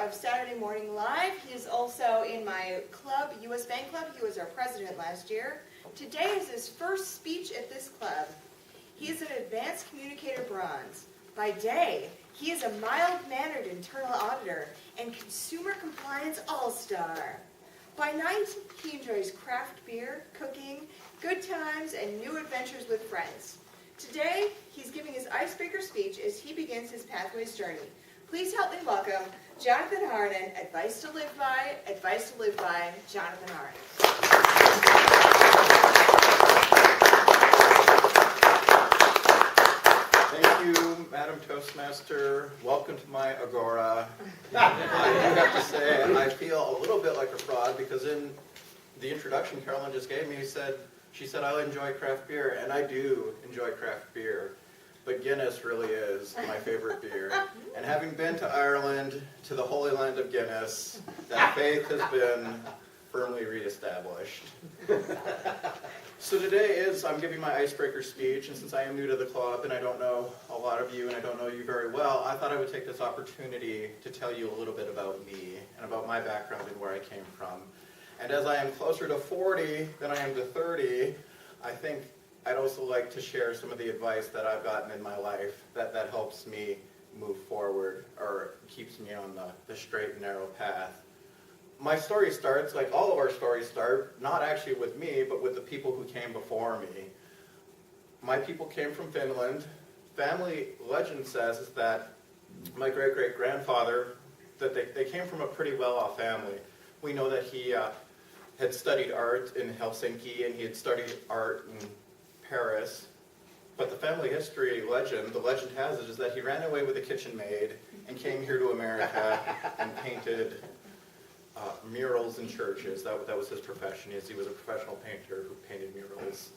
of Saturday Morning Live. He is also in my club, U.S. Bank Club. He was our president last year. Today is his first speech at this club. He is an advanced communicator bronze. By day, he is a mild-mannered internal auditor and consumer compliance all-star. By night, he enjoys craft beer, cooking, good times, and new adventures with friends. Today, he's giving his icebreaker speech as he begins his Pathways journey. Please help me welcome Jonathan Haurunen, Advice to Live By, Jonathan Haurunen. Thank you, Madam Toastmaster. Welcome to my agora. I do have to say, I feel a little bit like a fraud because in the introduction Carolyn just gave me, she said I enjoy craft beer, and I do enjoy craft beer. But Guinness really is my favorite beer. And having been to Ireland, to the Holy Land of Guinness, that faith has been firmly reestablished. So today I'm giving my icebreaker speech, and since I am new to the club and I don't know a lot of you and I don't know you very well, I thought I would take this opportunity to tell you a little bit about me and about my background and where I came from. And as I am closer to 40 than I am to 30, I think I'd also like to share some of the advice that I've gotten in my life that helps me move forward or keeps me on the straight and narrow path. My story starts, like all of our stories start, not actually with me, but with the people who came before me. My people came from Finland. Family legend says is that my great-great-grandfather, that they came from a pretty well-off family. We know that he had studied art in Helsinki and he had studied art in Paris. But the family history legend, the legend has it, is that he ran away with a kitchen maid and came here to America and painted murals in churches. That was his profession. He was a professional painter who painted murals.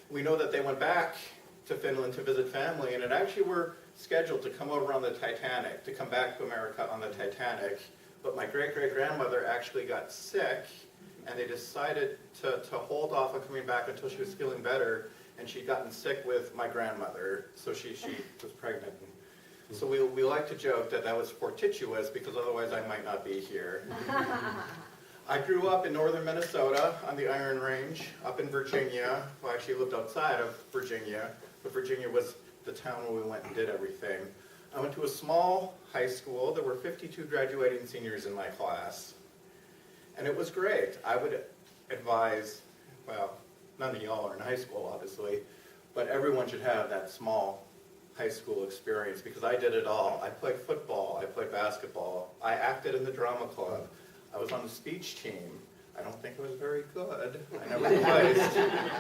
We know that they went back to Finland to visit family, and it actually were scheduled to come over on the Titanic, to come back to America on the Titanic. But my great-great-grandmother actually got sick, and they decided to hold off on coming back until she was feeling better, and she'd gotten sick with my grandmother, so she was pregnant. So we like to joke that was fortuitous because otherwise I might not be here. I grew up in northern Minnesota on the Iron Range, up in Virginia. Well, I actually lived outside of Virginia, but Virginia was the town where we went and did everything. I went to a small high school. There were 52 graduating seniors in my class, and it was great. I would advise, well, none of y'all are in high school, obviously, but everyone should have that small high school experience because I did it all. I played football, I played basketball, I acted in the drama club, I was on the speech team. I don't think I was very good. I never placed,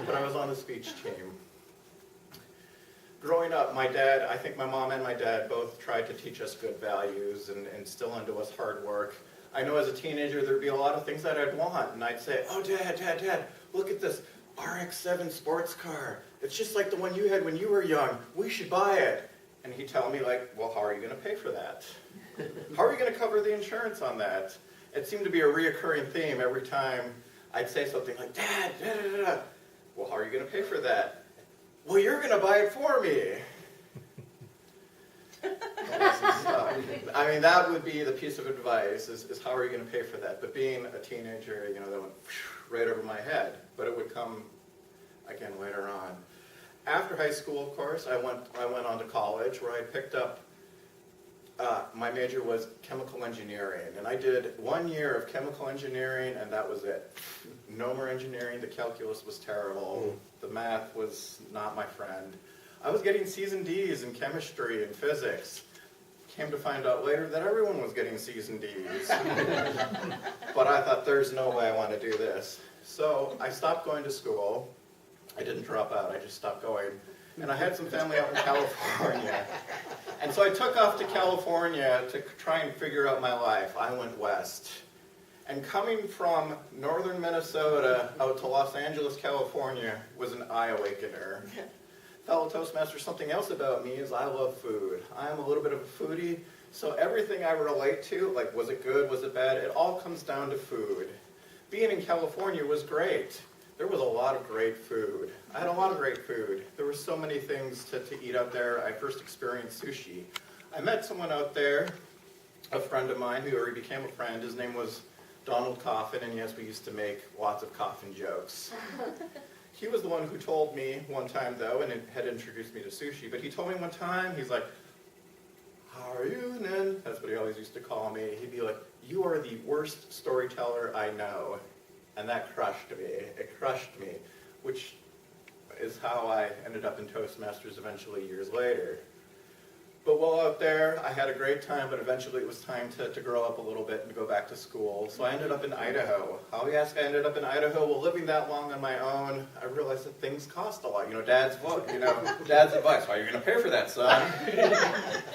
but I was on the speech team. Growing up, I think my mom and my dad both tried to teach us good values and instill into us hard work. I know as a teenager there'd be a lot of things that I'd want, and I'd say, oh, Dad, look at this RX-7 sports car. It's just like the one you had when you were young. We should buy it. And he'd tell me, like, well, how are you going to pay for that? How are you going to cover the insurance on that? It seemed to be a reoccurring theme every time I'd say something like, Dad, well, how are you going to pay for that? Well, you're going to buy it for me. I mean, that would be the piece of advice, is how are you going to pay for that? But being a teenager, that went right over my head. But it would come, again, later on. After high school, of course, I went on to college where I picked up, my major was chemical engineering. And I did 1 year of chemical engineering, and that was it. No more engineering. The calculus was terrible. The math was not my friend. I was getting C's and D's in chemistry and physics. Came to find out later that everyone was getting C's and D's. But I thought, there's no way I want to do this. So I stopped going to school. I didn't drop out, I just stopped going. And I had some family out in California. And so I took off to California to try and figure out my life. I went west. And coming from northern Minnesota out to Los Angeles, California was an eye-awakener. Fellow Toastmasters, something else about me is I love food. I am a little bit of a foodie, so everything I relate to, like was it good, was it bad, it all comes down to food. Being in California was great. There was a lot of great food. I had a lot of great food. There were so many things to eat out there. I first experienced sushi. I met someone out there a friend of mine who already became a friend. His name was Donald Coffin, and yes, we used to make lots of coffin jokes. He was the one who told me one time, though, and had introduced me to sushi, but he told me one time, he's like, Haurunen, that's what he always used to call me. He'd be like, you are the worst storyteller I know. And that crushed me. It crushed me, which is how I ended up in Toastmasters eventually years later. But while out there, I had a great time, but eventually it was time to grow up a little bit and go back to school. So I ended up in Idaho. How you ask I ended up in Idaho? Well, living that long on my own, I realized that things cost a lot. Dad's advice, how are you going to pay for that, son?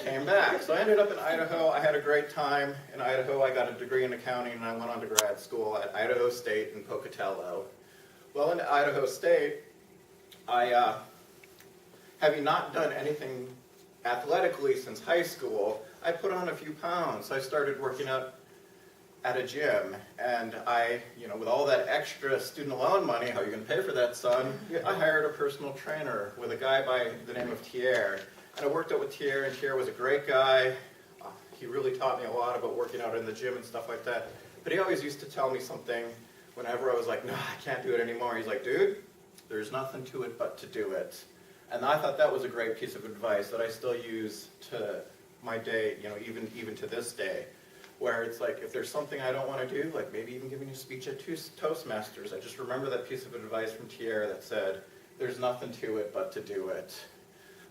Came back. So I ended up in Idaho. I had a great time. In Idaho, I got a degree in accounting, and I went on to grad school at Idaho State in Pocatello. Well, in Idaho State, I, having not done anything athletically since high school, I put on a few pounds. I started working out at a gym, and I, with all that extra student loan money, how are you going to pay for that, son? I hired a personal trainer with a guy by the name of Thierry, and I worked out with Thierry, and Thierry was a great guy. He really taught me a lot about working out in the gym and stuff like that, but he always used to tell me something whenever I was like, no, I can't do it anymore. He's like, dude, there's nothing to it but to do it. And I thought that was a great piece of advice that I still use to my day, even to this day, where it's like, if there's something I don't want to do, like maybe even giving a speech at Toastmasters, I just remember that piece of advice from Thierry that said, there's nothing to it but to do it.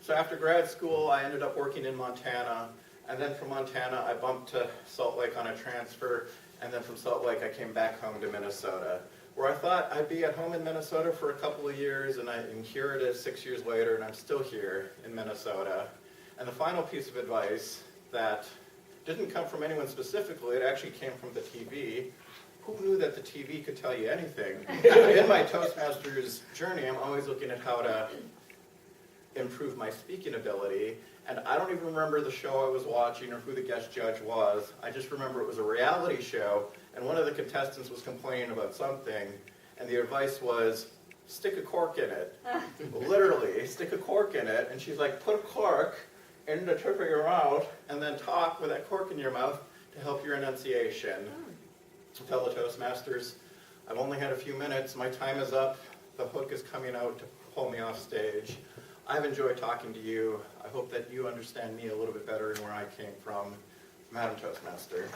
So after grad school, I ended up working in Montana, and then from Montana, I bumped to Salt Lake on a transfer, and then from Salt Lake, I came back home to Minnesota, where I thought I'd be at home in Minnesota for a couple of years, and here it is 6 years later, and I'm still here in Minnesota. And the final piece of advice that didn't come from anyone specifically, it actually came from the TV. Who knew that the TV could tell you anything? In my Toastmasters journey, I'm always looking at how to improve my speaking ability, and I don't even remember the show I was watching or who the guest judge was. I just remember it was a reality show, and one of the contestants was complaining about something, and the advice was, stick a cork in it. Literally, stick a cork in it, and she's like, put a cork in the tip of your mouth, and then talk with that cork in your mouth to help your enunciation. Fellow Toastmasters, I've only had a few minutes, my time is up, the hook is coming out to pull me off stage. I've enjoyed talking to you. I hope that you understand me a little bit better and where I came from. Madam Toastmaster.